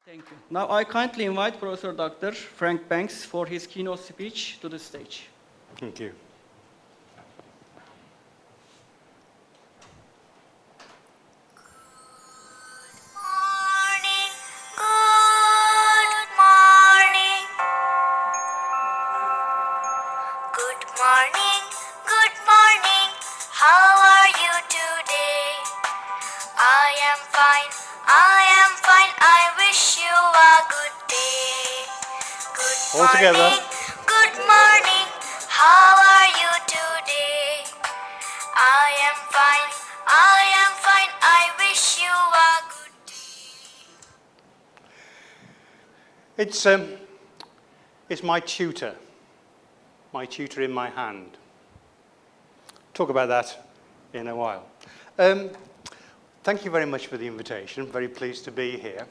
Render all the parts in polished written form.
Thank you. Now I kindly invite Professor Dr. Frank Banks for his keynote speech to the stage. Thank you. All together. Good morning, how are you today? I am fine, I wish you a good day. It's my tutor in my hand. Talk about that in a while. Thank you very much for the invitation. Very pleased to be here.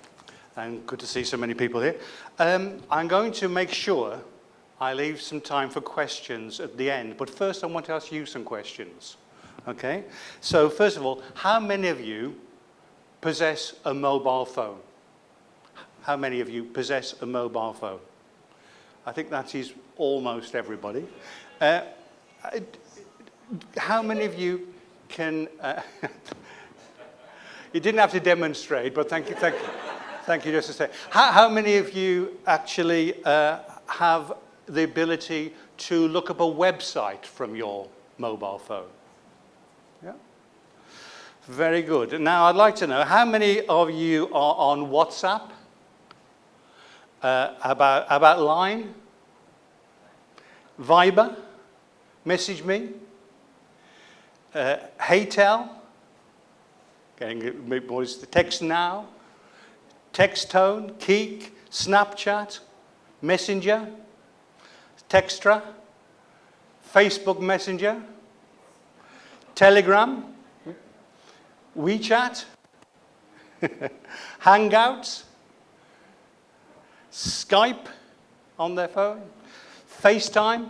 And good to see so many people here. I'm going to make sure I leave some time for questions at the end, but first I want to ask you some questions, okay? So first of all, how many of you possess a mobile phone? How many of you possess a mobile phone? I think that is almost everybody. How many of you can... you didn't have to demonstrate, but thank you. Thank you, just to say. How many of you actually have the ability to look up a website from your mobile phone? Yeah? Very good. Now, I'd like to know, how many of you are on WhatsApp? About Line? Viber? Message Me? Heytel? Getting a bit more, Text Now? Textone, Keek, Snapchat, Messenger, Textra, Facebook Messenger, Telegram, WeChat, Hangouts, Skype on their phone, FaceTime.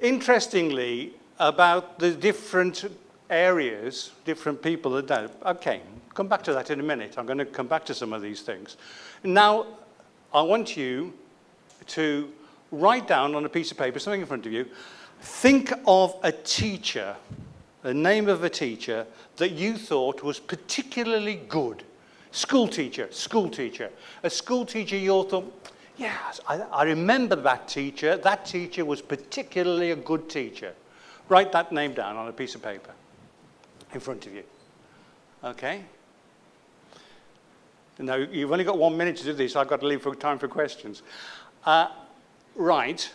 Interestingly, about the different areas, different people that do. Okay, come back to that in a minute. I'm going to come back to some of these things. Now, I want you to write down on a piece of paper, something in front of you, think of a teacher, the name of a teacher that you thought was particularly good. School teacher. A school teacher you all thought, yes, I remember that teacher. That teacher was particularly a good teacher. Write that name down on a piece of paper in front of you. Okay? Now, you've only got 1 minute to do this. I've got to leave for time for questions. Right.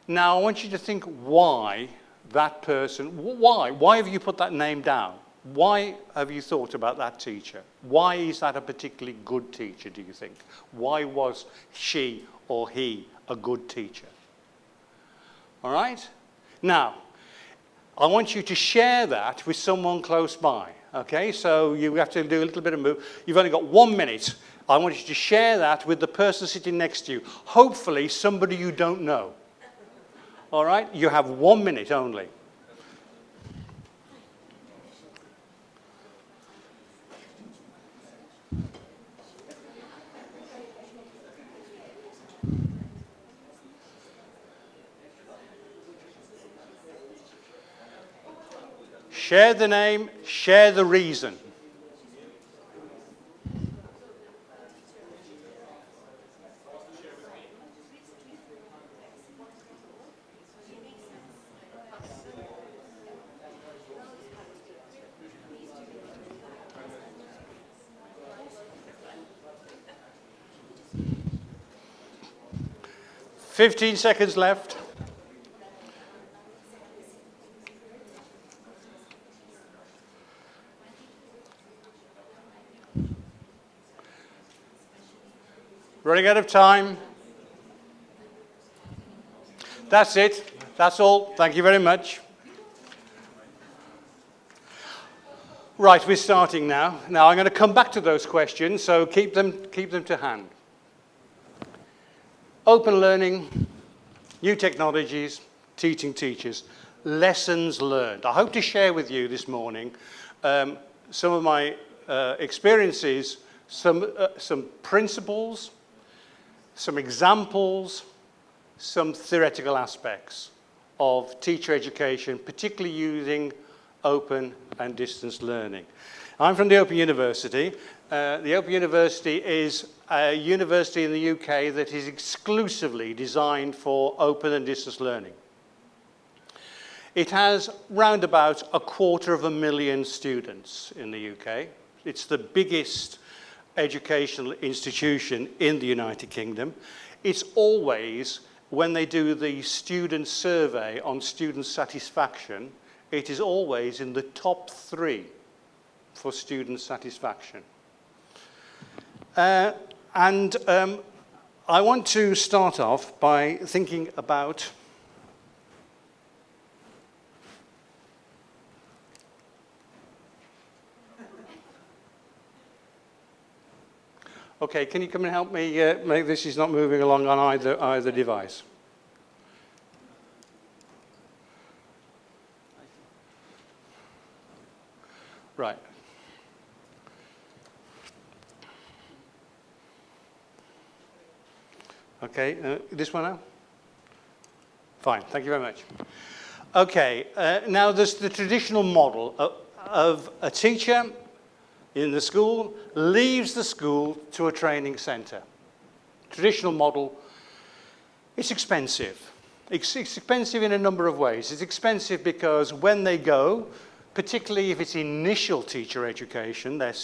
Now, I want you to think why that person, why have you put that name down? Why have you thought about that teacher? Why is that a particularly good teacher, do you think? Why was she or he a good teacher? All right? Now, I want you to share that with someone close by, okay? So you have to do a little bit of move. You've only got 1 minute. I want you to share that with the person sitting next to you. Hopefully somebody you don't know. All right? You have 1 minute only. Share the name, share the reason. Fifteen seconds left. Running out of time. That's it. That's all. Thank you very much. Right, we're starting now. Now I'm going to come back to those questions, so keep them to hand. Open learning, new technologies, teaching teachers, lessons learned. I hope to share with you this morning some of my experiences some principles, some examples, some theoretical aspects of teacher education, particularly using open and distance learning. I'm from the Open University. The Open University is a university in the UK that is exclusively designed for open and distance learning. It has round about 250,000 students in the UK. It's the biggest educational institution in the United Kingdom. It's always, when they do the student survey on student satisfaction, it is always in the top 3 for student satisfaction. I want to start off by thinking about okay, can you come and help me make this is not moving along on either device? Right. Okay, this one now? Fine, thank you very much. Okay, now there's the traditional model of a teacher in the school leaves the school to a training centre. Traditional model, it's expensive. It's expensive in a number of ways. It's expensive because when they go, particularly if it's initial teacher education, they're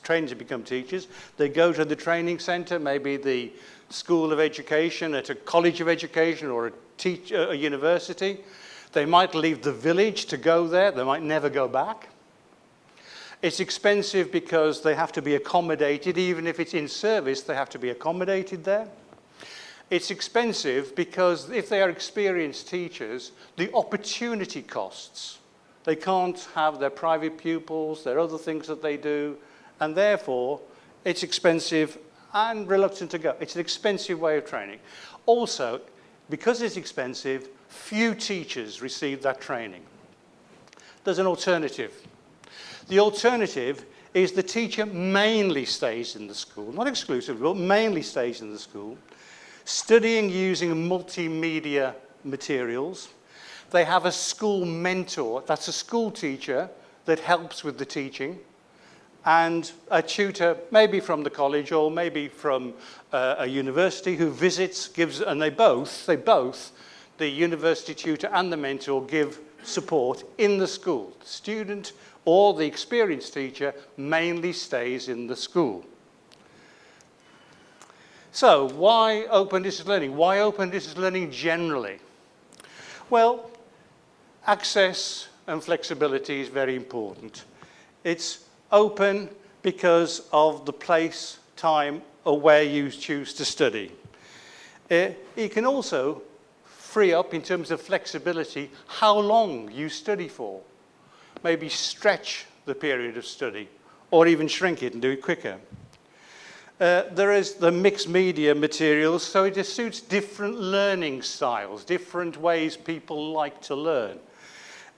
trained to become teachers, they go to the training centre, maybe the School of Education at a College of Education or a university. They might leave the village to go there, they might never go back. It's expensive because they have to be accommodated, even if it's in service, they have to be accommodated there. It's expensive because if they are experienced teachers, the opportunity costs. They can't have their private pupils, there are other things that they do, and therefore it's expensive and reluctant to go. It's an expensive way of training. Also, because it's expensive, few teachers receive that training. There's an alternative. The alternative is the teacher mainly stays in the school, not exclusively, but mainly stays in the school, studying using multimedia materials. They have a school mentor, that's a school teacher that helps with the teaching, and a tutor, maybe from the college or maybe from a university, who visits, and they both, the university tutor and the mentor, give support in the school. The student or the experienced teacher mainly stays in the school. So why open distance learning? Why open distance learning generally? Well, access and flexibility is very important. It's open because of the place, time, or where you choose to study. It can also free up, in terms of flexibility, how long you study for. Maybe stretch the period of study, or even shrink it and do it quicker. There is the mixed media materials, so it just suits different learning styles, different ways people like to learn.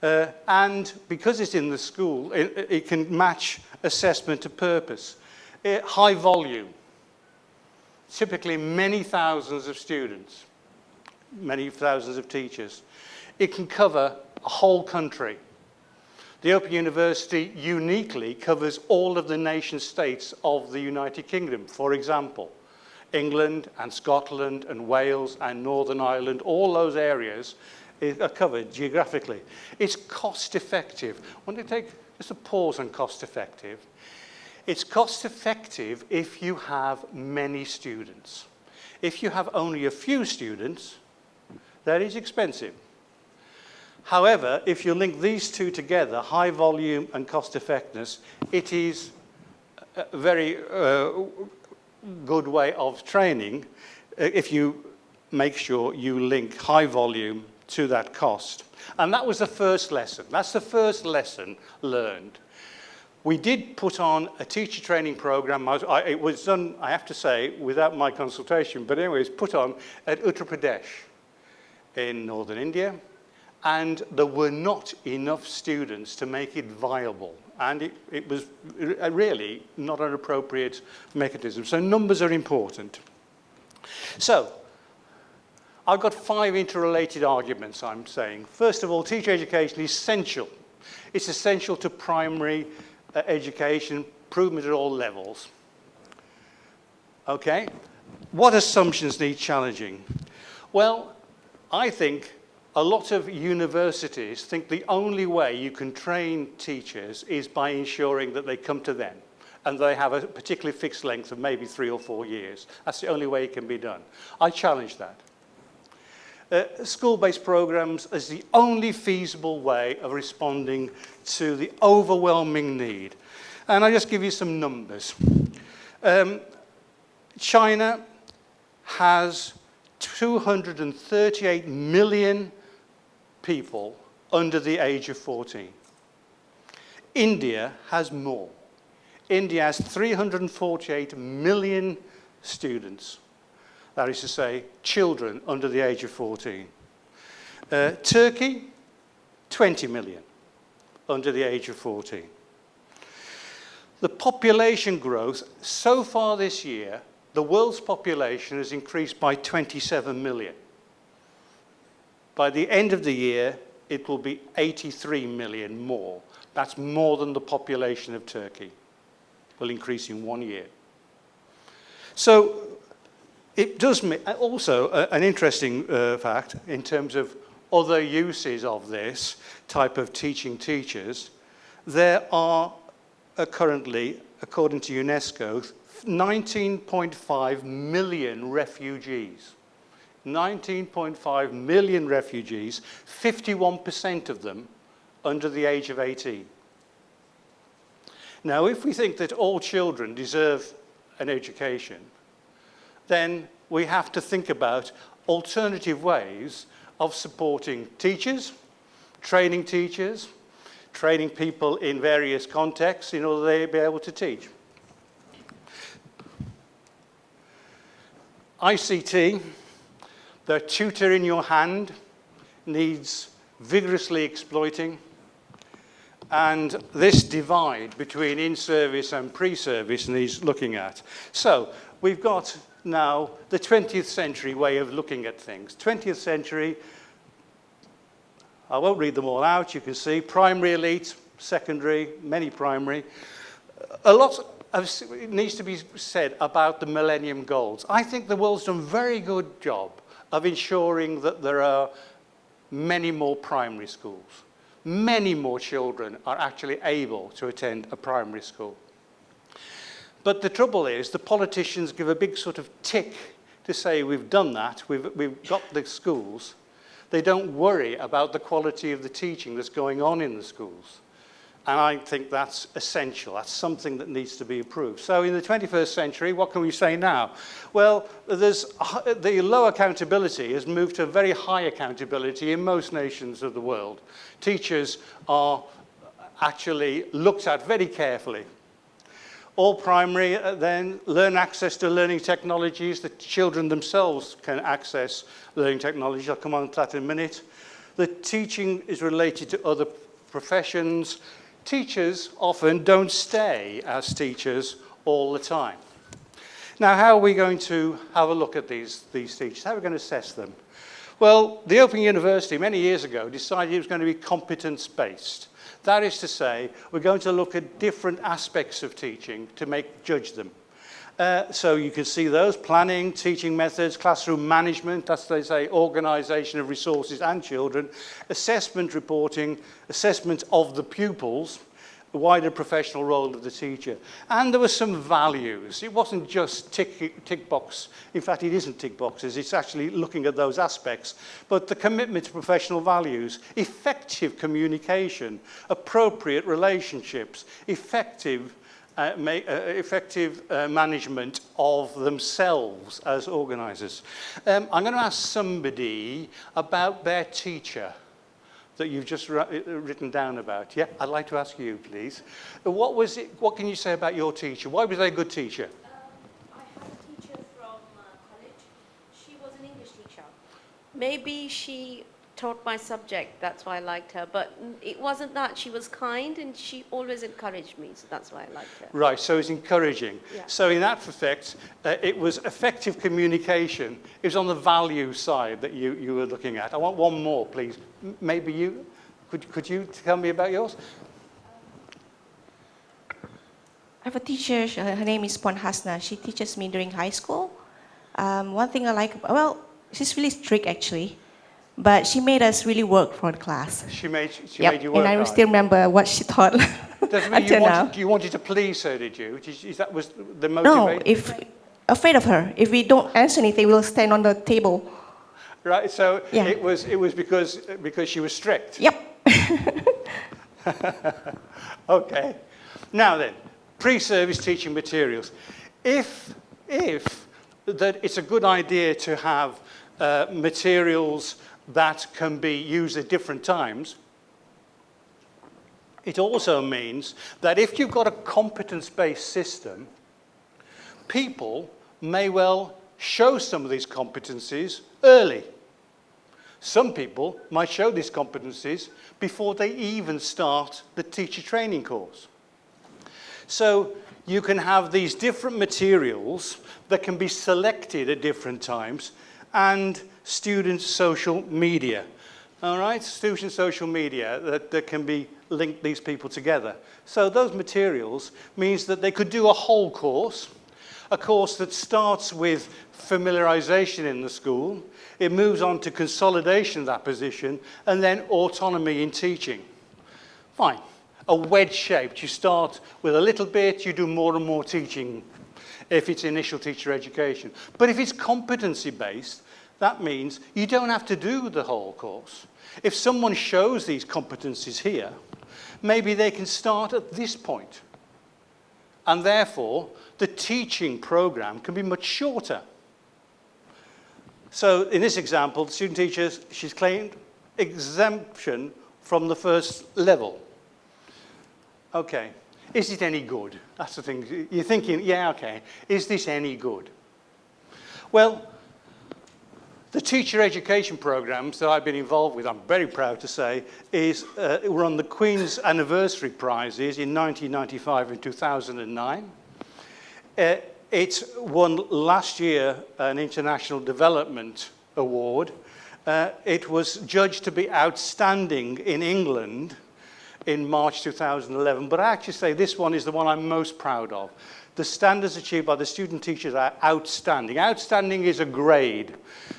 And because it's in the school, it can match assessment to purpose. High volume, typically many thousands of students, many thousands of teachers. It can cover a whole country. The Open University uniquely covers all of the nation states of the United Kingdom. For example, England and Scotland and Wales and Northern Ireland, all those areas are covered geographically. It's cost effective. I want to take just a pause on cost effective. It's cost effective if you have many students. If you have only a few students, that is expensive. However, if you link these two together, high volume and cost effectiveness, it is a very good way of training if you make sure you link high volume to that cost. And that was the first lesson. That's the first lesson learned. We did put on a teacher training program. It was done, I have to say, without my consultation, but anyways, put on at Uttar Pradesh in northern India. And there were not enough students to make it viable. And it was really not an appropriate mechanism. So numbers are important. So I've got 5 interrelated arguments, I'm saying. First of all, teacher education is essential. It's essential to primary education, improvement at all levels. Okay? What assumptions need challenging? Well, I think a lot of universities think the only way you can train teachers is by ensuring that they come to them and they have a particularly fixed length of maybe 3 or 4 years. That's the only way it can be done. I challenge that. School-based programs is the only feasible way of responding to the overwhelming need. And I'll just give you some numbers. China has 238 million people under the age of 14. India has more. India has 348 million students. That is to say, children under the age of 14. Turkey, 20 million under the age of 14. The population growth, so far this year, the world's population has increased by 27 million. By the end of the year, it will be 83 million more. That's more than the population of Turkey. Will increase in 1 year. So it does make also an interesting fact in terms of other uses of this type of teaching teachers. There are currently, according to UNESCO, 19.5 million refugees. 19.5 million refugees, 51% of them under the age of 18. Now, if we think that all children deserve an education, then we have to think about alternative ways of supporting teachers, training people in various contexts in order they be able to teach. ICT, the tutor in your hand, needs vigorously exploiting. And this divide between in-service and pre-service needs looking at. So we've got now the 20th century way of looking at things. 20th century, I won't read them all out. You can see primary elite, secondary, many primary. A lot needs to be said about the Millennium Goals. I think the world's done a very good job of ensuring that there are many more primary schools. Many more children are actually able to attend a primary school. But the trouble is, the politicians give a big sort of tick to say we've done that, we've got the schools. They don't worry about the quality of the teaching that's going on in the schools. And I think that's essential. That's something that needs to be improved. So in the 21st century, what can we say now? Well, the low accountability has moved to very high accountability in most nations of the world. Teachers are actually looked at very carefully. All primary then learn access to learning technologies. The children themselves can access learning technologies. I'll come on to that in a minute. The teaching is related to other professions. Teachers often don't stay as teachers all the time. Now, how are we going to have a look at these teachers? How are we going to assess them? Well, the Open University many years ago decided it was going to be competence-based. That is to say, we're going to look at different aspects of teaching to judge them. So you can see those: planning, teaching methods, classroom management, that's, they say, organisation of resources and children, assessment reporting, assessment of the pupils, the wider professional role of the teacher. And there were some values. It wasn't just tick box. In fact, it isn't tick boxes. It's actually looking at those aspects. But the commitment to professional values, effective communication, appropriate relationships, effective management of themselves as organisers. I'm going to ask somebody about their teacher that you've just written down about. Yeah, I'd like to ask you, please. What can you say about your teacher? Why was they a good teacher? I had a teacher from college. She was an English teacher. Maybe she taught my subject. That's why I liked her. But it wasn't that. She was kind and she always encouraged me. So that's why I liked her. Right, so it's encouraging. Yeah. So in that respect, it was effective communication. It was on the value side that you were looking at. I want one more, please. Maybe you, could you tell me about yours? I have a teacher, her name is Pon Hasna. She teaches me during high school. One thing I like, well, she's really strict actually, but she made us really work for the class. She made Yep, you work and I hard. still remember what she taught Doesn't mean until now. you wanted to please her, did you? That was the No, motivation? afraid of her. If we don't answer anything, we'll stand on the table. Right, so Yeah. it was because she was strict. Yep. Okay. Now then, pre-service teaching materials. If that it's a good idea to have materials that can be used at different times, it also means that if you've got a competence-based system, people may well show some of these competencies early. Some people might show these competencies before they even start the teacher training course. So you can have these different materials that can be selected at different times, and student social media. All right, student social media that can be linked these people together. So those materials means that they could do a whole course, a course that starts with familiarization in the school, it moves on to consolidation of that position, and then autonomy in teaching. Fine. A wedge shaped. You start with a little bit, you do more and more teaching if it's initial teacher education. But if it's competency-based, that means you don't have to do the whole course. If someone shows these competencies here, maybe they can start at this point. And therefore, the teaching program can be much shorter. So in this example, the student teacher, she's claimed exemption from the first level. Okay, is it any good? That's the thing. You're thinking, yeah, okay, is this any good? Well, the teacher education programs that I've been involved with, I'm very proud to say, won the Queen's Anniversary Prizes in 1995 and 2009. It won last year an International Development Award. It was judged to be outstanding in England in March 2011, but I actually say this one is the one I'm most proud of. The standards achieved by the student teachers are outstanding. Outstanding is a grade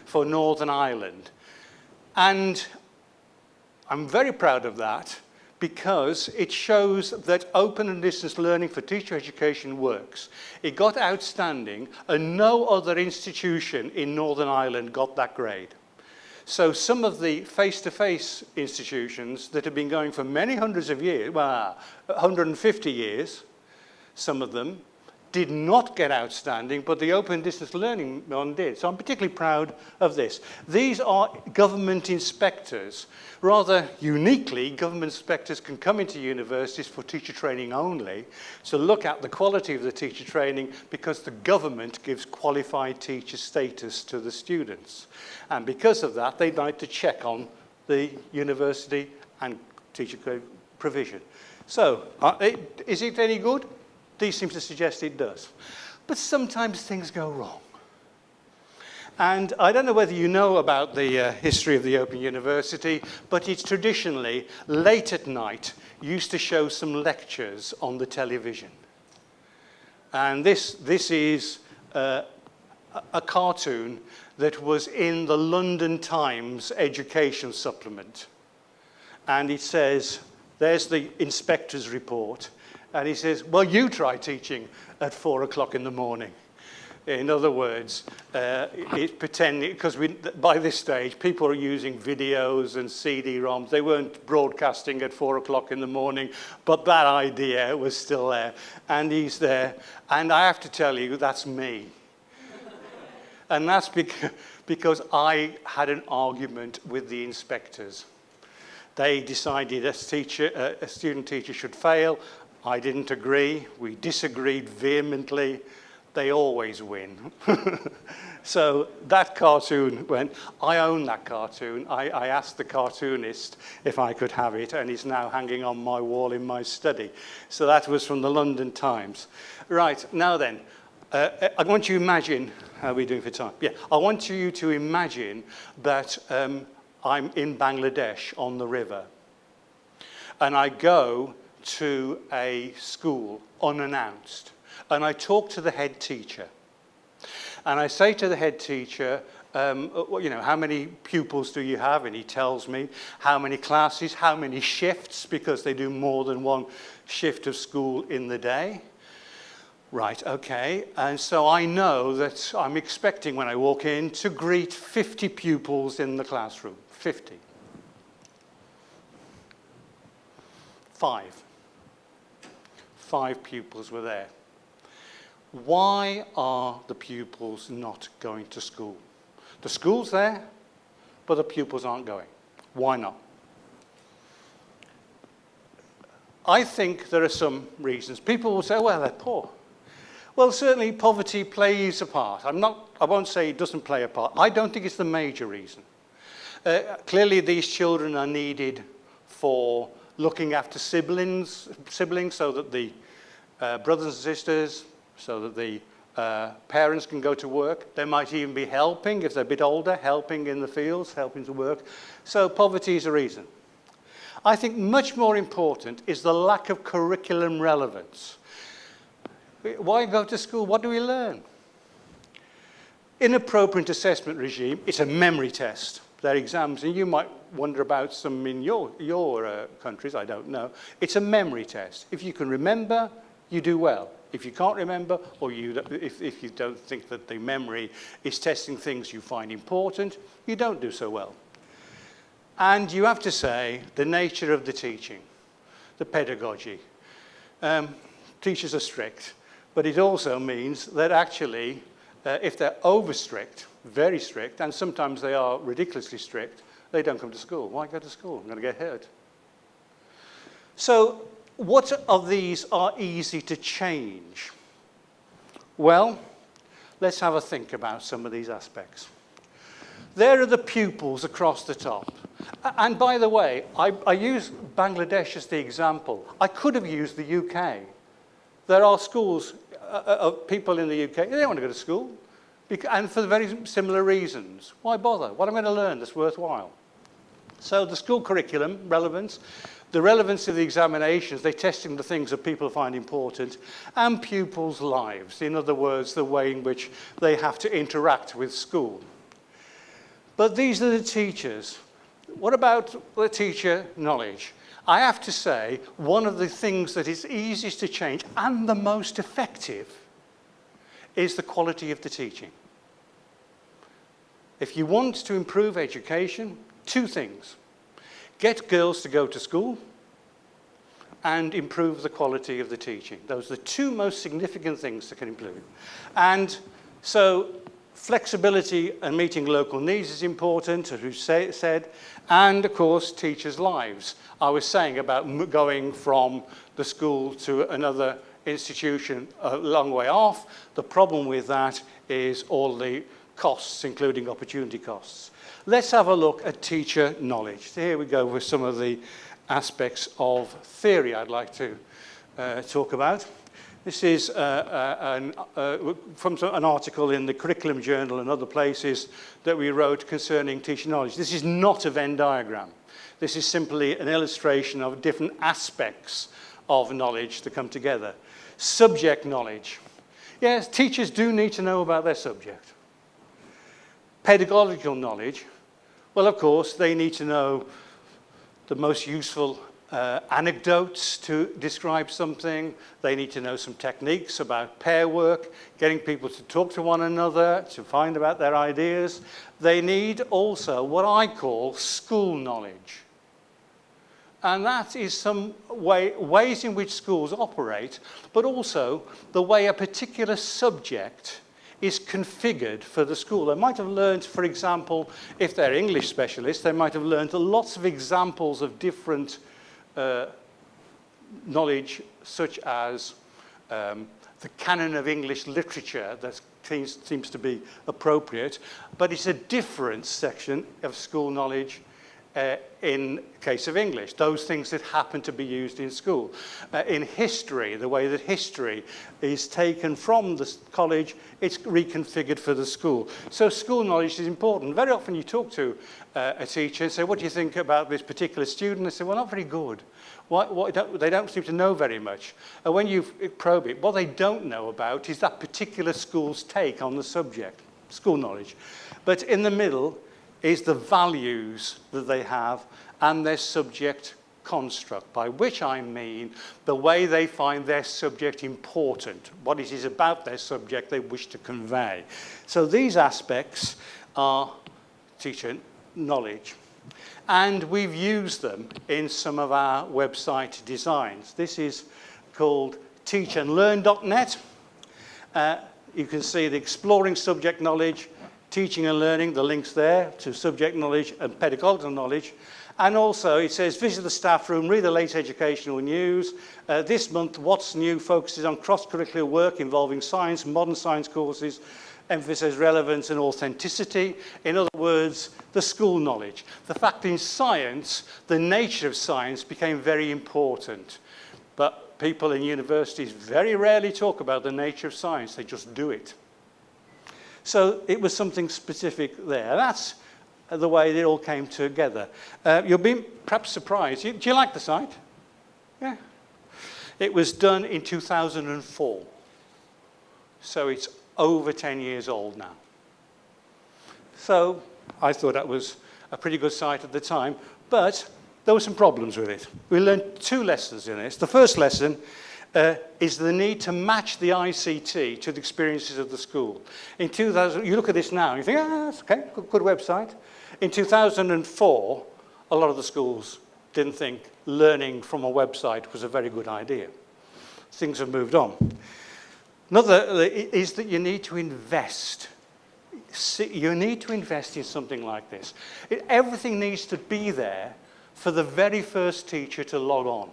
for Northern Ireland. And I'm very proud of that because it shows that open and distance learning for teacher education works. It got outstanding, and no other institution in Northern Ireland got that grade. So some of the face-to-face institutions that have been going for many hundreds of years, well, 150 years, some of them, did not get outstanding, but the open distance learning one did. So I'm particularly proud of this. These are government inspectors. Rather uniquely, government inspectors can come into universities for teacher training only to look at the quality of the teacher training because the government gives qualified teacher status to the students. And because of that, they'd like to check on the university and teacher provision. So, is it any good? These seem to suggest it does. But sometimes things go wrong. And I don't know whether you know about the history of the Open University, but it's traditionally, late at night, used to show some lectures on the television. And this is a cartoon that was in the London Times education supplement. And it says, there's the inspector's report. And he says, well, you try teaching at 4 o'clock in the morning. In other words, it's pretending, because by this stage, people are using videos and CD-ROMs. They weren't broadcasting at 4 o'clock in the morning, but that idea was still there. And he's there. And I have to tell you, that's me. And that's because I had an argument with the inspectors. They decided a student teacher should fail. I didn't agree. We disagreed vehemently. they always win. So that cartoon went, I own that cartoon. I asked the cartoonist if I could have it, and it's now hanging on my wall in my study. So that was from the London Times. Right, now then, I want you to imagine, how are we doing for time? Yeah, I want you to imagine that I'm in Bangladesh on the river, and I go to a school unannounced, and I talk to the head teacher. And I say to the head teacher, you know, how many pupils do you have? And he tells me how many classes, how many shifts, because they do more than one shift of school in the day. Right, okay. And so I know that I'm expecting when I walk in to greet 50 pupils in the classroom. 50. 5 pupils were there. Why are the pupils not going to school? The school's there, but the pupils aren't going. Why not? I think there are some reasons. People will say, well, they're poor. Well, certainly poverty plays a part. I won't say it doesn't play a part. I don't think it's the major reason. Clearly, these children are needed for looking after siblings so that the brothers and sisters, so that the parents can go to work. They might even be helping, if they're a bit older, helping in the fields, helping to work. So poverty is a reason. I think much more important is the lack of curriculum relevance. Why go to school? What do we learn? Inappropriate assessment regime, it's a memory test. They're exams, and you might wonder about some in your countries, I don't know. It's a memory test. If you can remember, you do well. If you can't remember, or if you don't think that the memory is testing things you find important, you don't do so well. And you have to say, the nature of the teaching, the pedagogy. Teachers are strict, but it also means that actually, if they're over strict, very strict, and sometimes they are ridiculously strict, they don't come to school. Why go to school? I'm going to get hurt. So, what of these are easy to change? Well, let's have a think about some of these aspects. There are the pupils across the top. And by the way, I use Bangladesh as the example. I could have used the UK. There are schools of people in the UK, they don't want to go to school, and for very similar reasons. Why bother? What am I going to learn that's worthwhile? So the school curriculum, relevance, the relevance of the examinations, they're testing the things that people find important, and pupils' lives, in other words, the way in which they have to interact with school. But these are the teachers. What about the teacher knowledge? I have to say, one of the things that is easiest to change and the most effective is the quality of the teaching. If you want to improve education, 2 things. Get girls to go to school and improve the quality of the teaching. Those are the 2 most significant things that can improve. And so flexibility and meeting local needs is important, as we've said, and of course teachers' lives. I was saying about going from the school to another institution a long way off. The problem with that is all the costs, including opportunity costs. Let's have a look at teacher knowledge. So here we go with some of the aspects of theory I'd like to talk about. This is from an article in the Curriculum Journal and other places that we wrote concerning teacher knowledge. This is not a Venn diagram. This is simply an illustration of different aspects of knowledge that come together. Subject knowledge. Yes, teachers do need to know about their subject. Pedagogical knowledge. Well, of course, they need to know the most useful anecdotes to describe something. They need to know some techniques about pair work, getting people to talk to one another, to find about their ideas. They need also what I call school knowledge. And that is some ways in which schools operate, but also the way a particular subject is configured for the school. They might have learned, for example, if they're English specialists, they might have learned lots of examples of different knowledge, such as the canon of English literature that seems to be appropriate, but it's a different section of school knowledge in case of English, those things that happen to be used in school. In history, the way that history is taken from the college, it's reconfigured for the school. So school knowledge is important. Very often you talk to a teacher and say, what do you think about this particular student? They say, well, not very good. They don't seem to know very much. And when you probe it, what they don't know about is that particular school's take on the subject, school knowledge. But in the middle is the values that they have and their subject construct, by which I mean the way they find their subject important, what it is about their subject they wish to convey. So these aspects are teacher knowledge. And we've used them in some of our website designs. This is called teachandlearn.net. You can see the exploring subject knowledge, teaching and learning, the links there to subject knowledge and pedagogical knowledge. And also it says, visit the staff room, read the latest educational news. This month, What's New focuses on cross-curricular work involving science, modern science courses, emphasis relevance and authenticity. In other words, the school knowledge. The fact in science, the nature of science became very important. But people in universities very rarely talk about the nature of science, they just do it. So it was something specific there. That's the way it all came together. You'll be perhaps surprised. Do you like the site? Yeah. It was done in 2004. So it's over 10 years old now. So I thought that was a pretty good site at the time, but there were some problems with it. We learned 2 lessons in this. The first lesson is the need to match the ICT to the experiences of the school. In 2000, you look at this now and you think, that's okay, good website. In 2004, a lot of the schools didn't think learning from a website was a very good idea. Things have moved on. Another is that you need to invest. You need to invest in something like this. Everything needs to be there for the very first teacher to log on.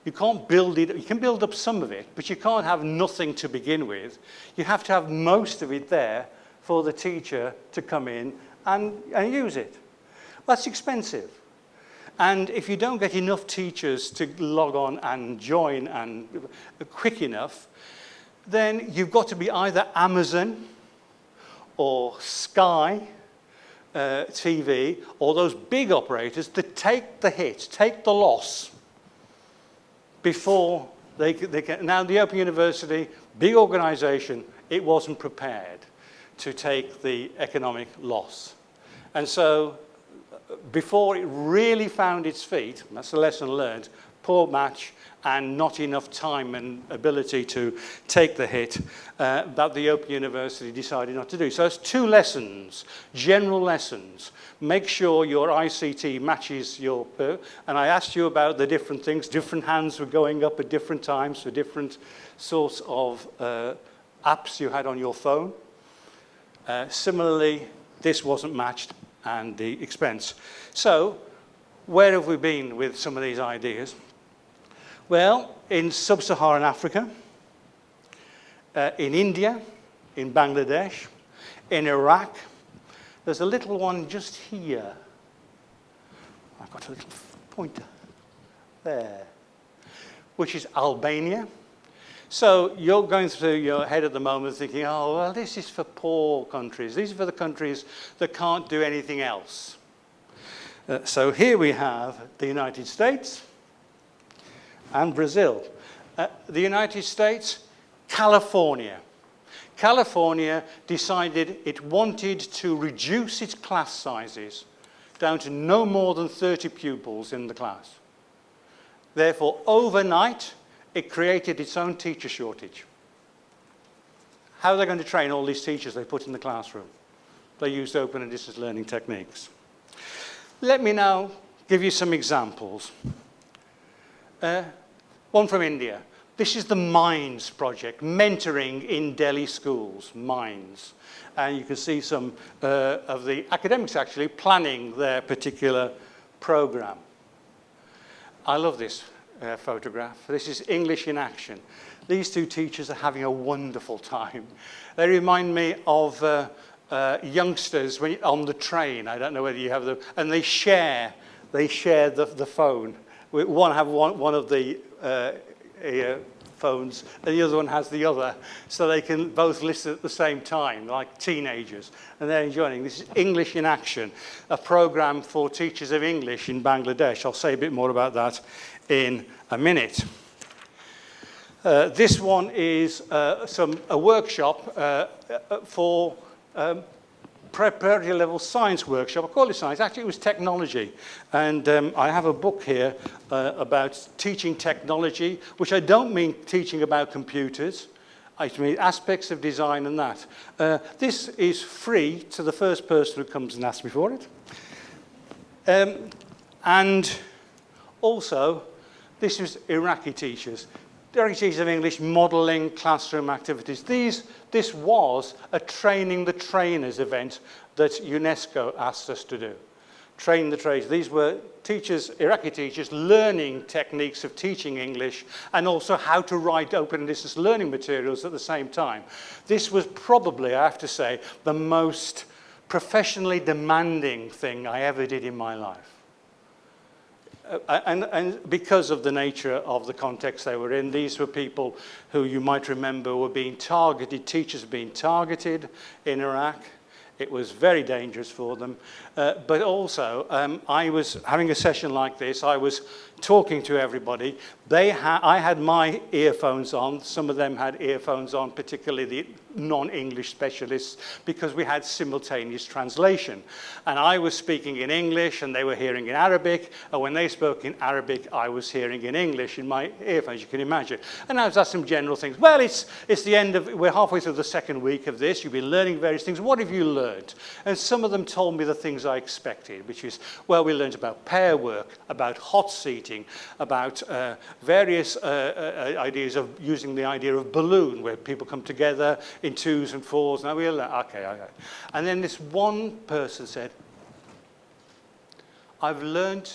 You can't build it, you can build up some of it, but you can't have nothing to begin with. You have to have most of it there for the teacher to come in and use it. That's expensive. And if you don't get enough teachers to log on and join and quick enough, then you've got to be either Amazon or Sky TV or those big operators that take the hit, take the loss before they can. Now, the Open University, big organization, it wasn't prepared to take the economic loss. And so before it really found its feet, that's the lesson learned, poor match and not enough time and ability to take the hit that the Open University decided not to do. So it's 2 lessons, general lessons. Make sure your ICT matches your, and I asked you about the different things. Different hands were going up at different times for different sorts of apps you had on your phone. Similarly, this wasn't matched and the expense. So where have we been with some of these ideas? Well, in sub-Saharan Africa, in India, in Bangladesh, in Iraq, there's a little one just here. I've got a little pointer there, which is Albania. So you're going through your head at the moment thinking, oh, well, this is for poor countries. These are for the countries that can't do anything else. So here we have the United States and Brazil. The United States, California. California decided it wanted to reduce its class sizes down to no more than 30 pupils in the class. Therefore, overnight, it created its own teacher shortage. How are they going to train all these teachers they put in the classroom? They used open and distance learning techniques. Let me now give you some examples. One from India. This is the MINDS project, mentoring in Delhi schools, MINDS. And you can see some of the academics actually planning their particular program. I love this photograph. This is English in action. these two teachers are having a wonderful time. They remind me of youngsters on the train. I don't know whether you have them, and they share the phone. One of the phones, and the other one has the other, so they can both listen at the same time, like teenagers, and they're enjoying. This is English in Action, a program for teachers of English in Bangladesh. I'll say a bit more about that in a minute. This one is a workshop for preparatory level science workshop. I call it science, actually it was technology. And I have a book here about teaching technology, which I don't mean teaching about computers. I mean aspects of design and that. This is free to the first person who comes and asks me for it. And also, this is Iraqi teachers. Iraqi teachers of English modelling classroom activities. This was a Training the Trainers event that UNESCO asked us to do. Train the trainers. These were teachers, Iraqi teachers, learning techniques of teaching English and also how to write open and distance learning materials at the same time. This was probably, I have to say, the most professionally demanding thing I ever did in my life. And because of the nature of the context they were in, these were people who you might remember were being targeted, teachers being targeted in Iraq. It was very dangerous for them. But also, I was having a session like this. I was talking to everybody. I had my earphones on. Some of them had earphones on, particularly the non-English specialists, because we had simultaneous translation. And I was speaking in English, and they were hearing in Arabic. And when they spoke in Arabic, I was hearing in English in my earphones, you can imagine. And I was asking some general things. Well, it's the end of, we're halfway through the second week of this. You've been learning various things. What have you learned? And some of them told me the things I expected, which is, well, we learned about pair work, about hot seating, about various ideas of using the idea of balloon, where people come together in twos and fours. Now we'll okay. And then this one person said, I've learned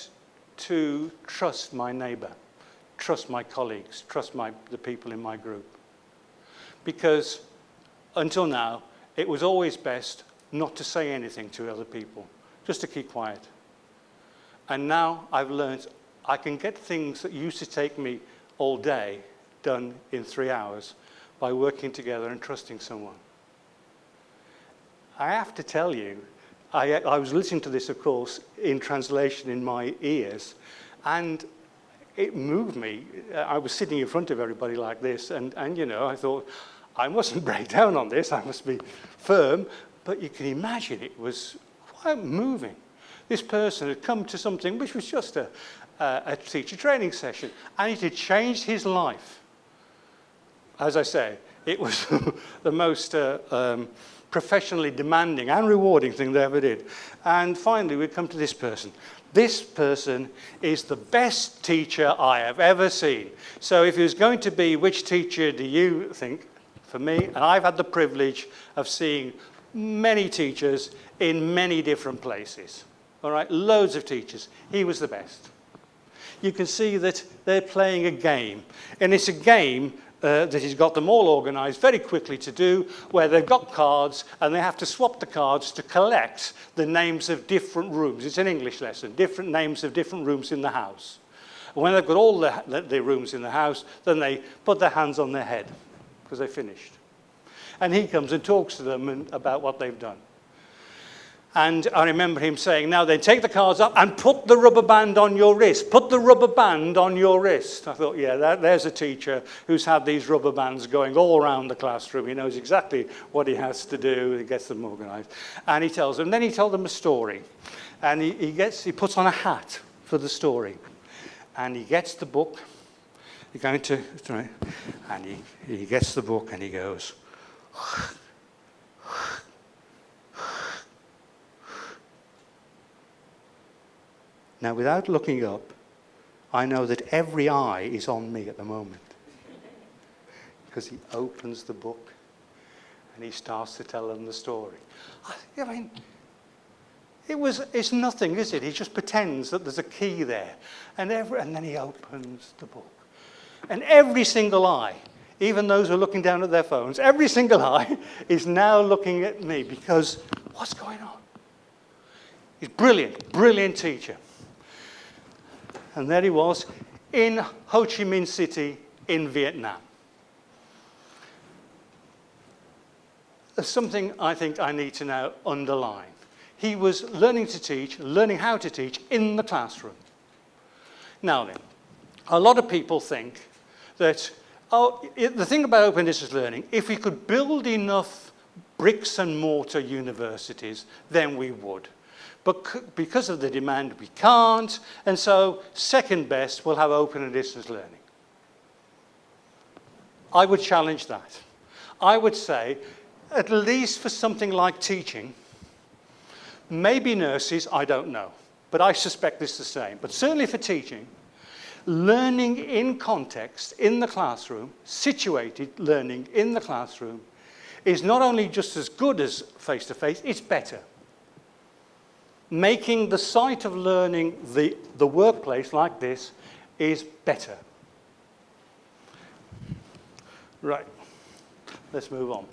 to trust my neighbor, trust my colleagues, trust the people in my group. Because until now, it was always best not to say anything to other people, just to keep quiet. And now I've learned I can get things that used to take me all day done in 3 hours by working together and trusting someone. I have to tell you, I was listening to this, of course, in translation in my ears, and it moved me. I was sitting in front of everybody like this, and you know, I thought, I mustn't break down on this, I must be firm, but you can imagine it was quite moving. This person had come to something which was just a teacher training session, and it had changed his life. As I say, it was the most professionally demanding and rewarding thing they ever did. And finally, we come to this person. This person is the best teacher I have ever seen. So if it was going to be, which teacher do you think? For me, and I've had the privilege of seeing many teachers in many different places. All right, loads of teachers. He was the best. You can see that they're playing a game. And it's a game that has got them all organised very quickly to do, where they've got cards and they have to swap the cards to collect the names of different rooms. It's an English lesson, different names of different rooms in the house. And when they've got all the rooms in the house, then they put their hands on their head, because they finished. And he comes and talks to them about what they've done. And I remember him saying, now then, take the cards up and put the rubber band on your wrist. Put the rubber band on your wrist. I thought, yeah, there's a teacher who's had these rubber bands going all around the classroom. He knows exactly what he has to do. He gets them organised. And he tells them. Then he told them a story. And he puts on a hat for the story. And he gets the book. He's going to, and he gets the book and he goes, now, without looking up, I know that every eye is on me at the moment. Because he opens the book and he starts to tell them the story. I mean, it's nothing, is it? He just pretends that there's a key there. And then he opens the book. And every single eye even those who are looking down at their phones, every single eye is now looking at me because what's going on? He's brilliant, brilliant teacher. And there he was in Ho Chi Minh City in Vietnam. There's something I think I need to now underline. He was learning to teach, learning how to teach in the classroom. Now then, a lot of people think that, the thing about open distance learning, if we could build enough bricks and mortar universities, then we would. But because of the demand, we can't, and so second best, we'll have open and distance learning. I would challenge that. I would say, at least for something like teaching, maybe nurses, I don't know, but I suspect it's the same. But certainly for teaching, learning in context, in the classroom, situated learning in the classroom, is not only just as good as face-to-face, it's better. Making the site of learning the workplace like this is better. Right, let's move on.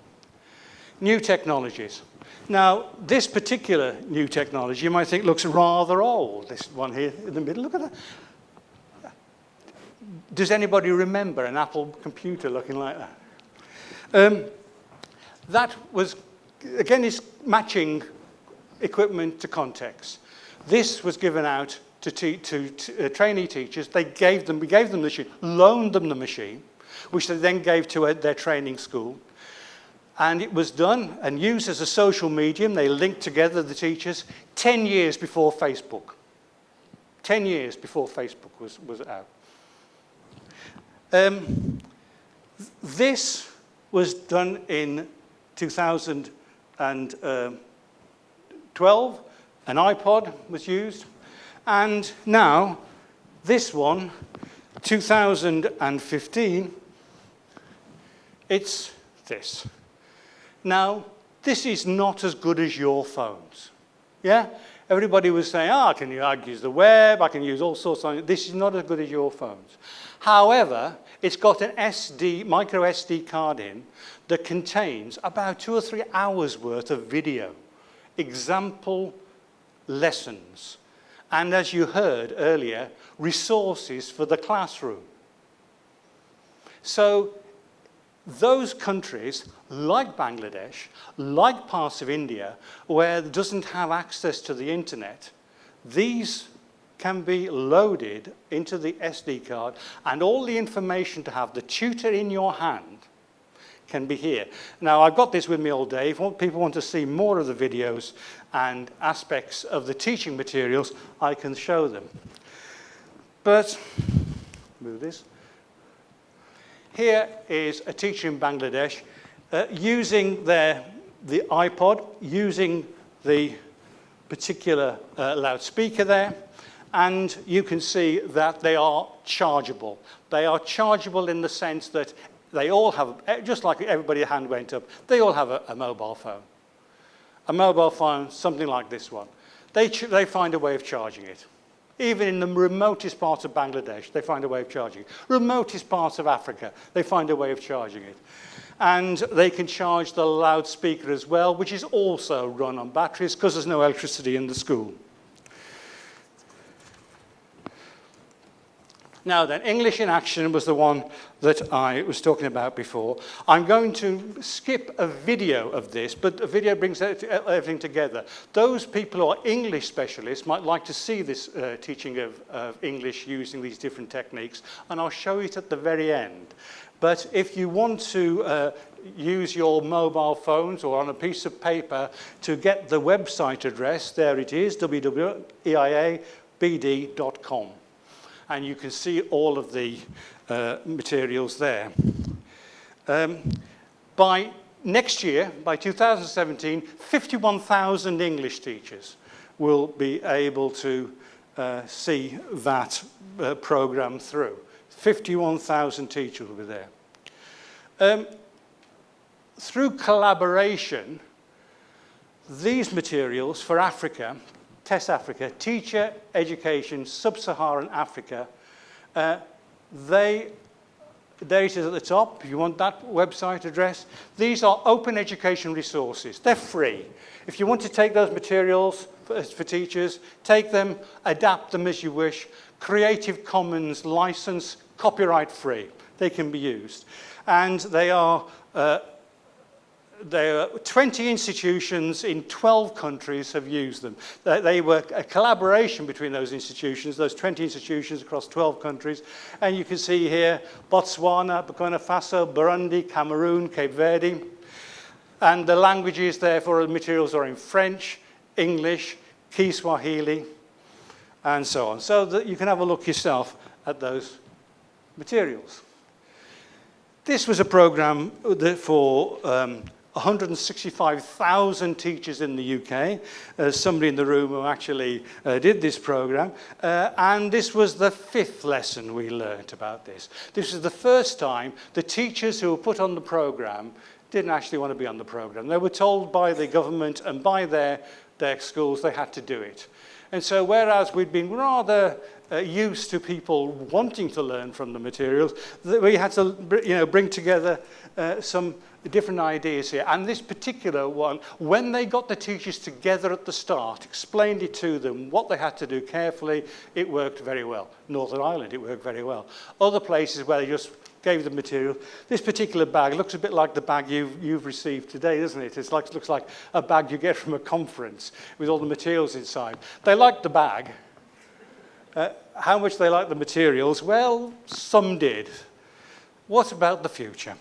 New technologies. Now, this particular new technology you might think looks rather old. This one here in the middle, look at that. Does anybody remember an Apple computer looking like that? That was, again, is matching equipment to context. This was given out to trainee teachers. We gave them the machine, loaned them the machine, which they then gave to their training school. And it was done and used as a social medium. They linked together the teachers 10 years before Facebook. 10 years before Facebook was out. This was done in 2012. An iPod was used. And now, this one, 2015, it's this. Now, this is not as good as your phones. Yeah? Everybody was saying, I can use the web, I can use all sorts of things. This is not as good as your phones. However, it's got an micro SD card in that contains about 2 or 3 hours worth of video, example lessons, and as you heard earlier, resources for the classroom. So, those countries, like Bangladesh, like parts of India, where it doesn't have access to the internet, these can be loaded into the SD card, and all the information to have the tutor in your hand can be here. Now, I've got this with me all day. If people want to see more of the videos and aspects of the teaching materials, I can show them. But, move this. Here is a teacher in Bangladesh using the iPod, using the particular loudspeaker there, and you can see that they are chargeable. They are chargeable in the sense that they all have, just like everybody's hand went up, they all have a mobile phone. A mobile phone, something like this one. They find a way of charging it. Even in the remotest parts of Bangladesh, they find a way of charging it. Remotest parts of Africa, they find a way of charging it. And they can charge the loudspeaker as well, which is also run on batteries because there's no electricity in the school. Now then, English in Action was the one that I was talking about before. I'm going to skip a video of this, but a video brings everything together. Those people who are English specialists might like to see this teaching of English using these different techniques, and I'll show it at the very end. But if you want to use your mobile phones or on a piece of paper to get the website address, there it is, www.eiabd.com. And you can see all of the materials there. By next year, by 2017, 51,000 English teachers will be able to see that program through. 51,000 teachers will be there. Through collaboration, these materials for Africa, TESS Africa, Teacher Education Sub-Saharan Africa, they There it is at the top, if you want that website address. These are open education resources. They're free. If you want to take those materials for teachers, take them, adapt them as you wish. Creative Commons license, copyright free. They can be used. And they are 20 institutions in 12 countries have used them. They were a collaboration between those institutions, those 20 institutions across 12 countries. And you can see here Botswana, Burkina Faso, Burundi, Cameroon, Cape Verde. And the languages, therefore, the materials are in French, English, Kiswahili, and so on. So that you can have a look yourself at those materials. This was a program for 165,000 teachers in the UK. Somebody in the room who actually did this program. And this was the 5th lesson we learnt about this. This was the first time the teachers who were put on the program didn't actually want to be on the program. They were told by the government and by their schools they had to do it. And so whereas we'd been rather used to people wanting to learn from the materials, we had to bring together some different ideas here. And this particular one, when they got the teachers together at the start, explained it to them, what they had to do carefully, it worked very well. Northern Ireland, it worked very well. Other places where they just gave the material. This particular bag looks a bit like the bag you've received today, doesn't it? It looks like a bag you get from a conference with all the materials inside. They liked the bag. How much they liked the materials? Well, some did. What about the future?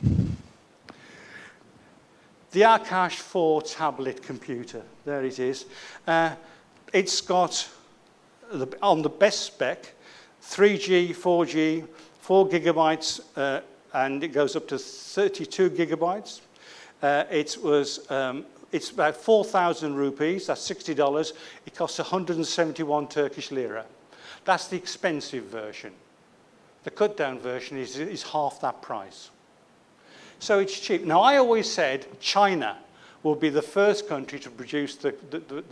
The Akash 4 tablet computer, there it is. It's got, on the best spec, 3G, 4G, 4 gigabytes, and it goes up to 32 gigabytes. It's about 4,000 rupees, that's $60. It costs 171 Turkish lira. That's the expensive version. The cut-down version is half that price. So it's cheap. Now, I always said China will be the first country to produce the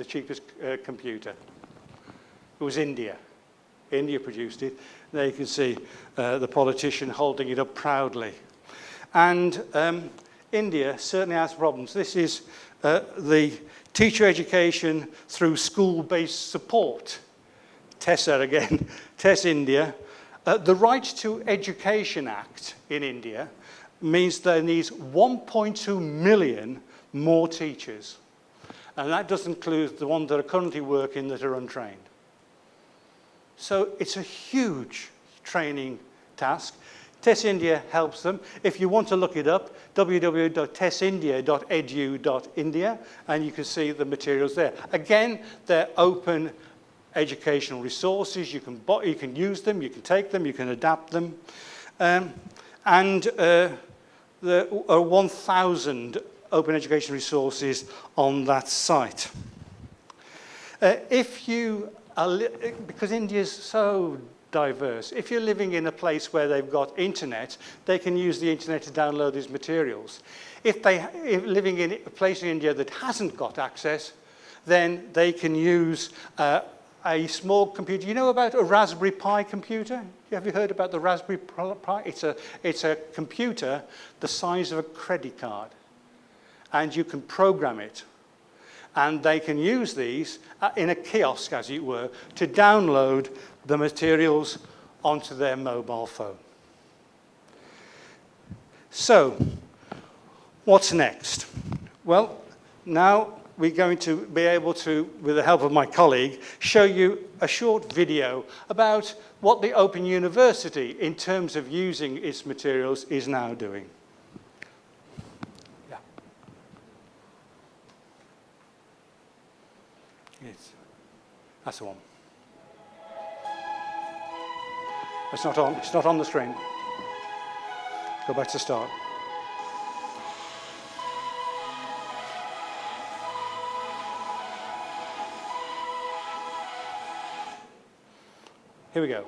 cheapest computer. It was India. India produced it. There you can see the politician holding it up proudly. And India certainly has problems. This is the teacher education through school-based support. TESA again, TES India. The Right to Education Act in India means there needs 1.2 million more teachers. And that does include the ones that are currently working that are untrained. So it's a huge training task. TES India helps them. If you want to look it up, www.tesindia.edu.india, and you can see the materials there. Again, they're open educational resources. You can use them, you can take them, you can adapt them. There are 1,000 open education resources on that site. Because India is so diverse, if you're living in a place where they've got internet, they can use the internet to download these materials. If living in a place in India that hasn't got access, then they can use a small computer. You know about a Raspberry Pi computer? Have you heard about the Raspberry Pi? It's a computer the size of a credit card. And you can program it. And they can use these in a kiosk, as it were, to download the materials onto their mobile phone. So, what's next? Well, now we're going to be able to, with the help of my colleague, show you a short video about what the Open University, in terms of using its materials, is now doing. Yeah. Yes. That's the one. It's not on. It's not on the screen. Go back to start. Here we go.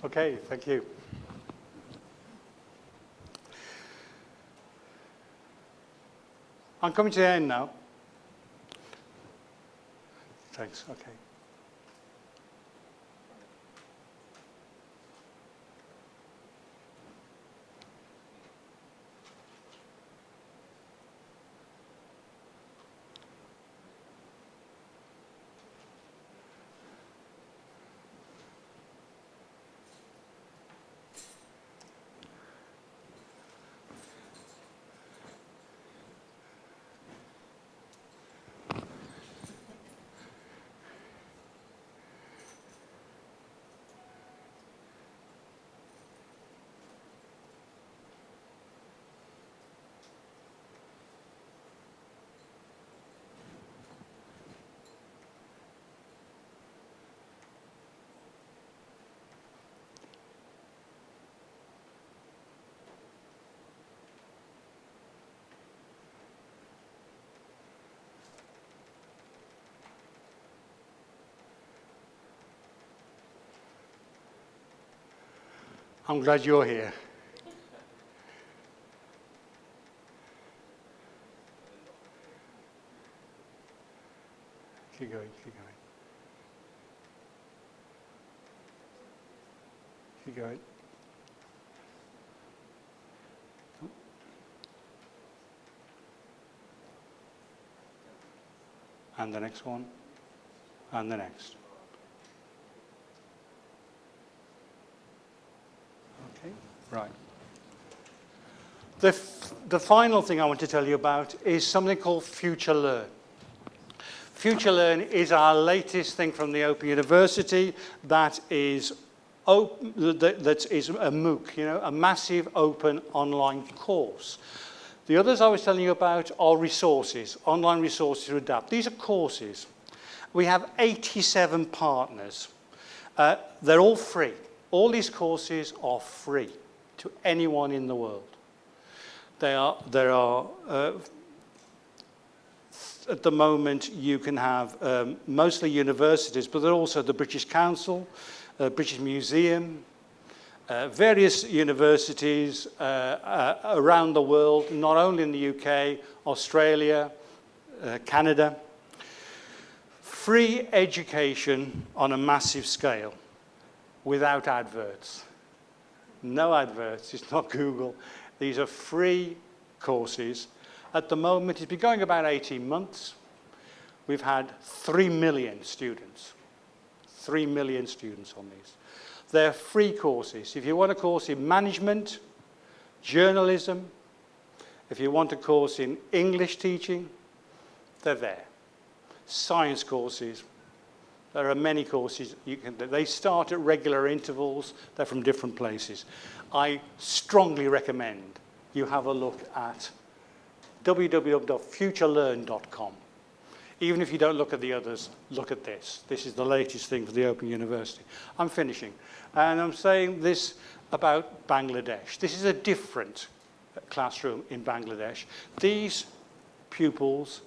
Okay, thank you. I'm coming to the end now. Thanks, okay. I'm glad you're here. Keep going, keep going. Keep going. And the next one. And the next. Okay, right. The final thing I want to tell you about is something called FutureLearn. FutureLearn is our latest thing from the Open University that is a MOOC, you know, a massive open online course. The others I was telling you about are resources, online resources to adapt. These are courses. We have 87 partners. They're all free. All these courses are free to anyone in the world. There are at the moment, you can have mostly universities, but there are also the British Council, British Museum, various universities around the world, not only in the UK, Australia, Canada. Free education on a massive scale without adverts. No adverts, it's not Google. These are free courses. At the moment, it's been going about 18 months. We've had 3 million students. 3 million students on these. They're free courses. If you want a course in management, journalism, if you want a course in English teaching, they're there. Science courses, there are many courses you can do. They start at regular intervals. They're from different places. I strongly recommend you have a look at www.futurelearn.com. Even if you don't look at the others, look at this. This is the latest thing for the Open University. I'm finishing. And I'm saying this about Bangladesh. This is a different classroom in Bangladesh. These pupils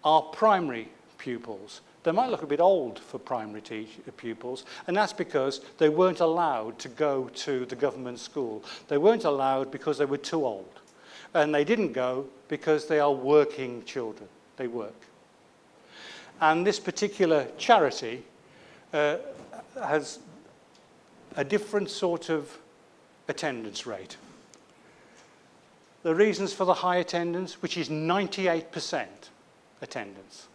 are primary pupils. They might look a bit old for primary pupils, and that's because they weren't allowed to go to the government school. They weren't allowed because they were too old. And they didn't go because they are working children. They work. And this particular charity has a different sort of attendance rate. The reasons for the high attendance, which is 98% attendance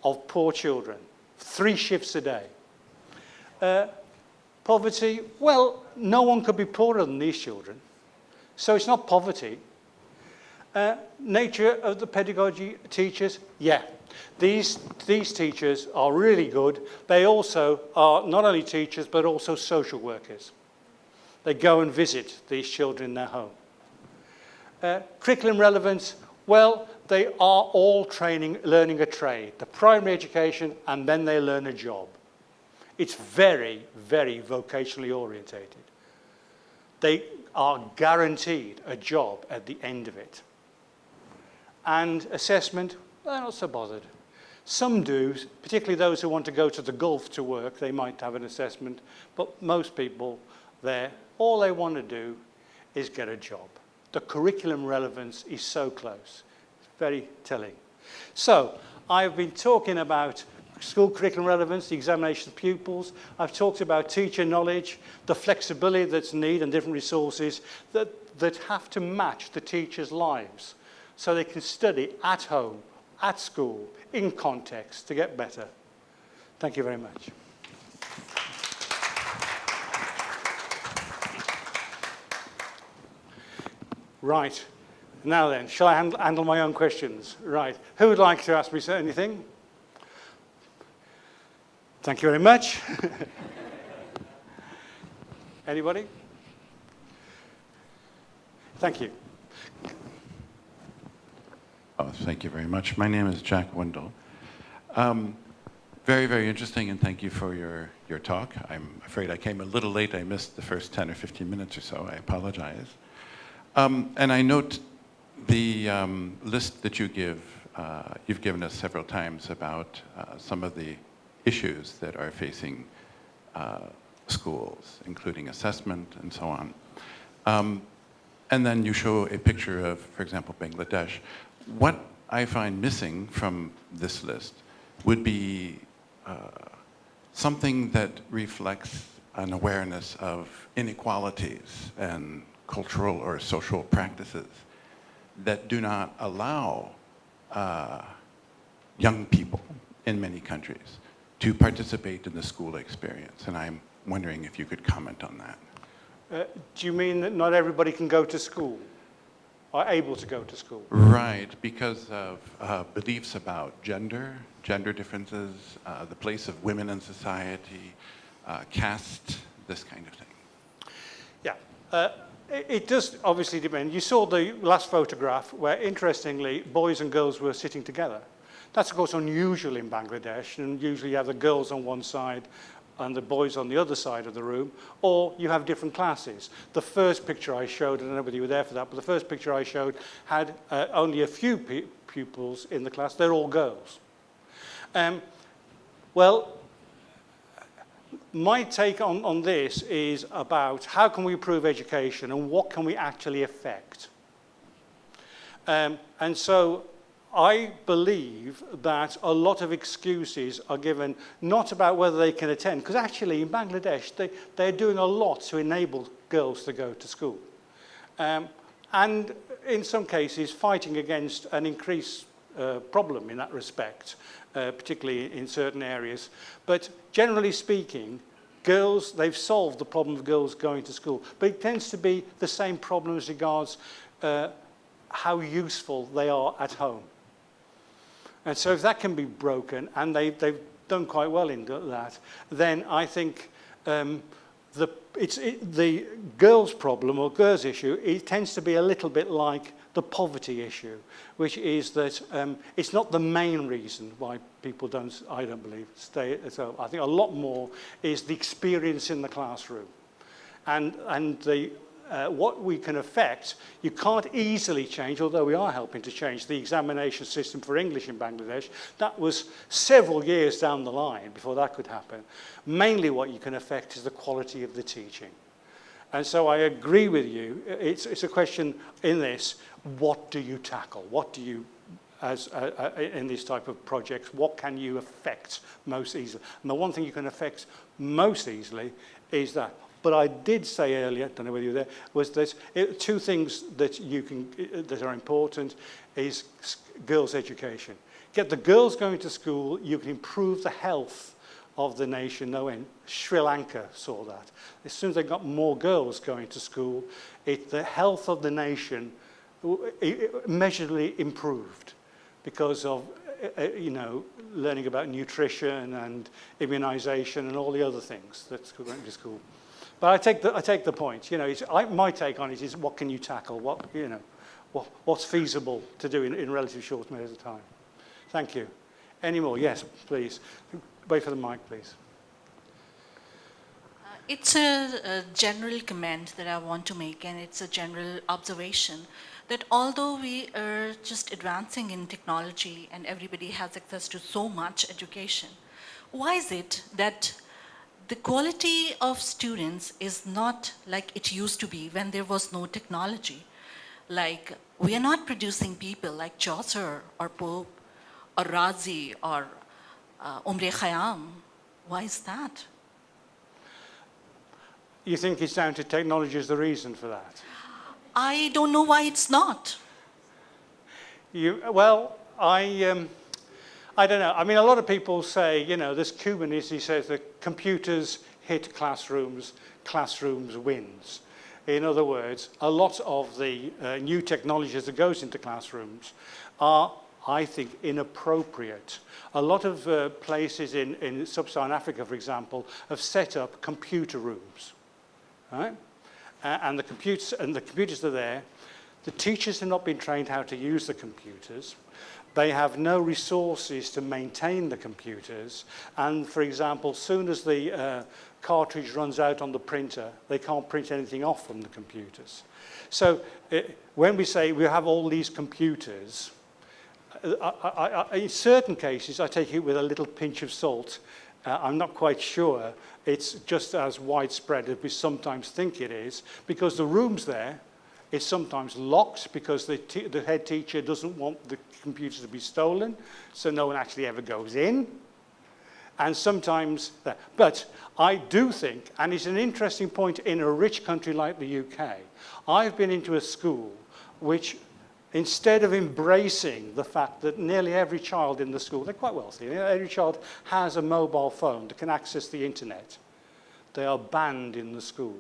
of poor children, 3 shifts a day. Poverty, well, no one could be poorer than these children. So it's not poverty. Nature of the pedagogy teachers, yeah. These teachers are really good. They also are not only teachers, but also social workers. They go and visit these children in their home. Curriculum relevance, well, they are all learning a trade, the primary education, and then they learn a job. It's very, very vocationally orientated. They are guaranteed a job at the end of it. And assessment, they're not so bothered. Some do, particularly those who want to go to the Gulf to work, they might have an assessment, but most people there, all they want to do is get a job. The curriculum relevance is so close. It's very telling. So, I've been talking about school curriculum relevance, the examination of pupils. I've talked about teacher knowledge, the flexibility that's needed and different resources that have to match the teachers' lives so they can study at home, at school, in context to get better. Thank you very much. Right. Now then, shall I handle my own questions? Right. Who would like to ask me anything? Thank you very much. Anybody? Thank you. Oh, thank you very much. My name is Jack Wendell. Very, very interesting, and thank you for your talk. I'm afraid I came a little late. I missed the first 10 or 15 minutes or so. I apologize. And I note the list that you give. You've given us several times about some of the issues that are facing schools, including assessment and so on. And then you show a picture of, for example, Bangladesh. What I find missing from this list would be something that reflects an awareness of inequalities and cultural or social practices that do not allow young people in many countries to participate in the school experience. And I'm wondering if you could comment on that. Do you mean that not everybody can go to school, are able to go to school? Right, because of beliefs about gender differences, the place of women in society, caste, this kind of thing. Yeah, it does obviously depend. You saw the last photograph where, interestingly, boys and girls were sitting together. That's, of course, unusual in Bangladesh, and usually you have the girls on one side and the boys on the other side of the room, or you have different classes. The first picture I showed, I don't know whether you were there for that, but the first picture I showed had only a few pupils in the class. They're all girls. Well, my take on this is about how can we improve education and what can we actually affect. And so I believe that a lot of excuses are given not about whether they can attend, because actually in Bangladesh they're doing a lot to enable girls to go to school. And in some cases fighting against an increased problem in that respect, particularly in certain areas. But generally speaking, girls, they've solved the problem of girls going to school. But it tends to be the same problem as regards how useful they are at home. And so if that can be broken, and they've done quite well in that, then I think the girls' problem or girls' issue, it tends to be a little bit like the poverty issue, which is that it's not the main reason why people don't, I don't believe, stay. So I think a lot more is the experience in the classroom. And the what we can affect, you can't easily change, although we are helping to change the examination system for English in Bangladesh. That was several years down the line before that could happen. Mainly what you can affect is the quality of the teaching. And so I agree with you. It's a question in this, what do you tackle? What do you, as in this type of projects, what can you affect most easily? And the one thing you can affect most easily is that. But I did say earlier, I don't know whether you were there, was that two things that that are important is girls' education. Get the girls going to school, you can improve the health of the nation. No end. Sri Lanka saw that. As soon as they got more girls going to school, the health of the nation measurably improved because of learning about nutrition and immunization and all the other things that went to school. But I take the point. My take on it is what can you tackle? What's feasible to do in relatively short periods of time? Thank you. Any more? Yes, please. Wait for the mic, please. It's a general comment that I want to make, and it's a general observation that although we are just advancing in technology and everybody has access to so much education, why is it that the quality of students is not like it used to be when there was no technology? Like, we are not producing people like Chaucer or Pope or Razi or Omri Khayyam. Why is that? You think it's down to technology as the reason for that? I don't know why it's not. Well, I don't know. I mean, a lot of people say, you know, this Kubernetes, he says that computers hit classrooms, classrooms wins. In other words, a lot of the new technologies that goes into classrooms are, I think, inappropriate. A lot of places in sub-Saharan Africa, for example, have set up computer rooms, right? And the computers are there. The teachers have not been trained how to use the computers. They have no resources to maintain the computers. And for example, as soon as the cartridge runs out on the printer, they can't print anything off from the computers. So when we say we have all these computers, in certain cases, I take it with a little pinch of salt. I'm not quite sure it's just as widespread as we sometimes think it is, because the rooms there is sometimes locked because the head teacher doesn't want the computers to be stolen, so no one actually ever goes in. And sometimes, but I do think, and it's an interesting point in a rich country like the UK, I've been into a school which, instead of embracing the fact that nearly every child in the school, they're quite wealthy, every child has a mobile phone that can access the internet, they are banned in the school.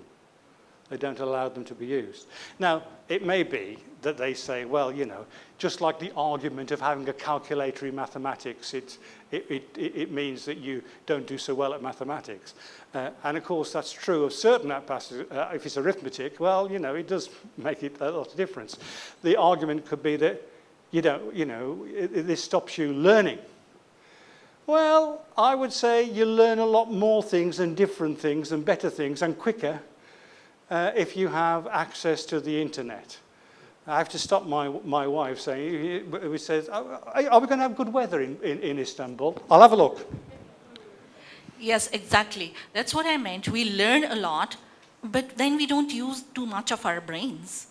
They don't allow them to be used. Now, it may be that they say, well, you know, just like the argument of having a calculator in mathematics, it means that you don't do so well at mathematics. And of course, that's true of certain passages. If it's arithmetic, well, you know, it does make it a lot of difference. The argument could be that, this stops you learning. Well, I would say you learn a lot more things and different things and better things and quicker if you have access to the internet. I have to stop my wife saying, we says, are we going to have good weather in Istanbul? I'll have a look. Yes, exactly. That's what I meant. We learn a lot, but then we don't use too much of our brains.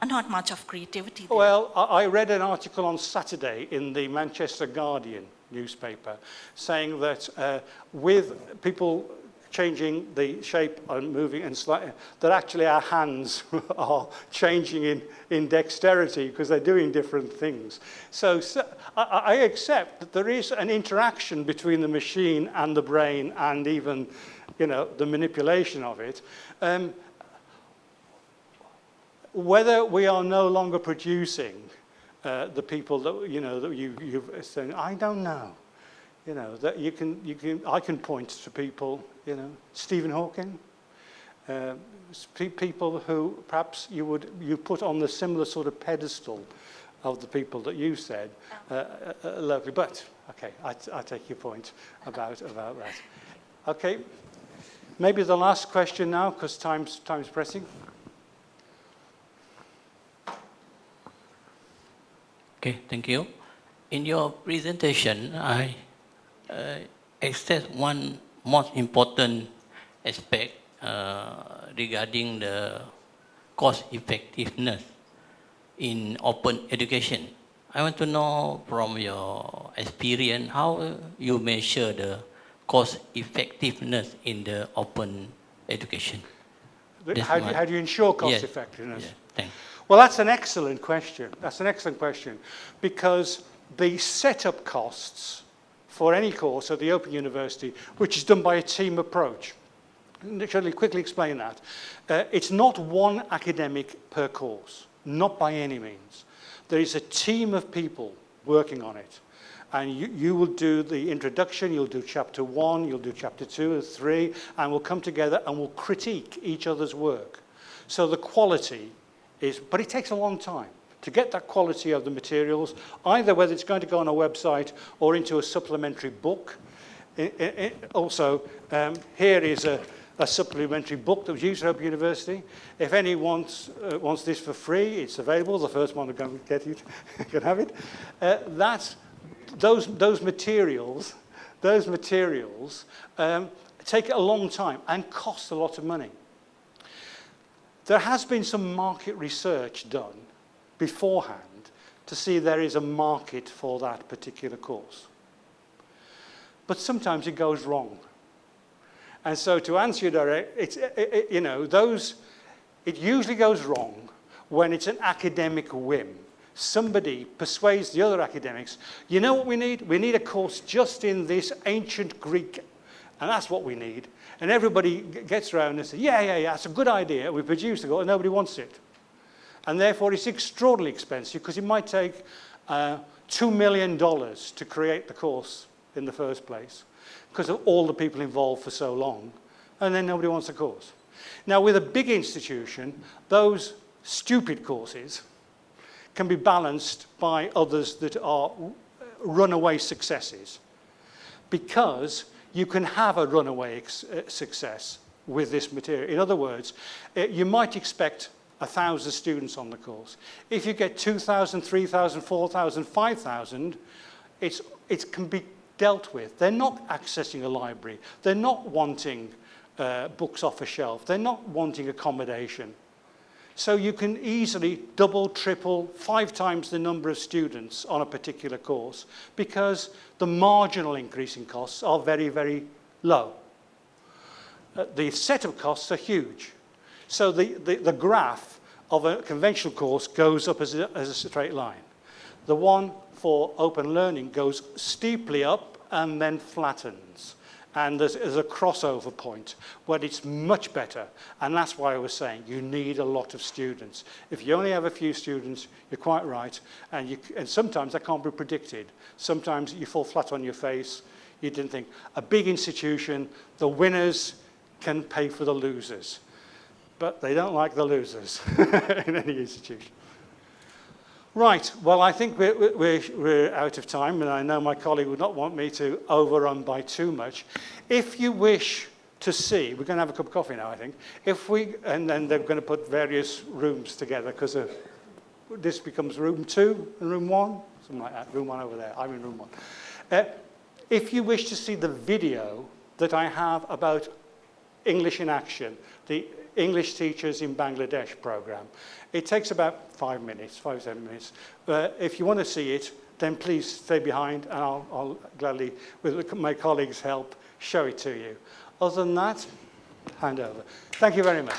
And not much of creativity there. Well, I read an article on Saturday in the Manchester Guardian newspaper saying that with people changing the shape and moving and that actually our hands are changing in dexterity because they're doing different things. So I accept that there is an interaction between the machine and the brain and even, the manipulation of it. Whether we are no longer producing the people that that you've said, I don't know. That I can point to people, Stephen Hawking, people who perhaps you put on the similar sort of pedestal of the people that you said locally. But okay, I take your point about that. Okay, maybe the last question now, because time's pressing. Okay, thank you. In your presentation, I expressed one most important aspect regarding the cost effectiveness in open education. I want to know from your experience how you measure the cost effectiveness in the open education. How do you ensure cost yes. effectiveness? Yes, thanks. Well, that's an excellent question. That's an excellent question because the setup costs for any course at the Open University, which is done by a team approach, shall I quickly explain that? It's not one academic per course, not by any means. There is a team of people working on it. And you will do the introduction, you'll do chapter 1, you'll do chapter 2 or 3, and we'll come together and we'll critique each other's work. So the quality but it takes a long time to get that quality of the materials, either whether it's going to go on a website or into a supplementary book. Also, here is a a supplementary book that was used at Open University. If anyone wants this for free, it's available. The first one to go and get it can have it. Those materials take a long time and cost a lot of money. There has been some market research done beforehand to see there is a market for that particular course. But sometimes it goes wrong. And so to answer you directly, it usually goes wrong when it's an academic whim. Somebody persuades the other academics, you know what we need? We need a course just in this ancient Greek, and that's what we need. And everybody gets around and says, yeah, that's a good idea. We produced a course, and nobody wants it. And therefore, it's extraordinarily expensive because it might take $2 million to create the course in the first place because of all the people involved for so long. And then nobody wants the course. Now, with a big institution, those stupid courses can be balanced by others that are runaway successes, because you can have a runaway success with this material. In other words, you might expect 1,000 students on the course. If you get 2,000, 3,000, 4,000, 5,000, it can be dealt with. They're not accessing a library. They're not wanting books off a shelf. They're not wanting accommodation. So you can easily double, triple, 5 times the number of students on a particular course because the marginal increase in costs are very, very low. The setup costs are huge. So the graph of a conventional course goes up as a straight line. The one for open learning goes steeply up and then flattens. And there's a crossover point where it's much better. And that's why I was saying you need a lot of students. If you only have a few students, you're quite right. And sometimes that can't be predicted. Sometimes you fall flat on your face. You didn't think. A big institution, the winners can pay for the losers. But they don't like the losers in any institution. Right, well, I think we're out of time, and I know my colleague would not want me to overrun by too much. If you wish to see, we're going to have a cup of coffee now, I think. And then they're going to put various rooms together, because this becomes room 2 and room 1, something like that. Room 1 over there, I'm in room 1. If you wish to see the video that I have about English in Action, the English Teachers in Bangladesh program. It takes about 5 minutes, 5-7 minutes. If you want to see it, then please stay behind, and I'll gladly, with my colleagues' help, show it to you. Other than that, hand over. Thank you very much.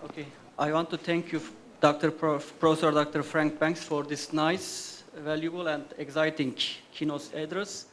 Okay, I want to thank you, Professor Dr. Frank Banks, for this nice, valuable, and exciting keynote address.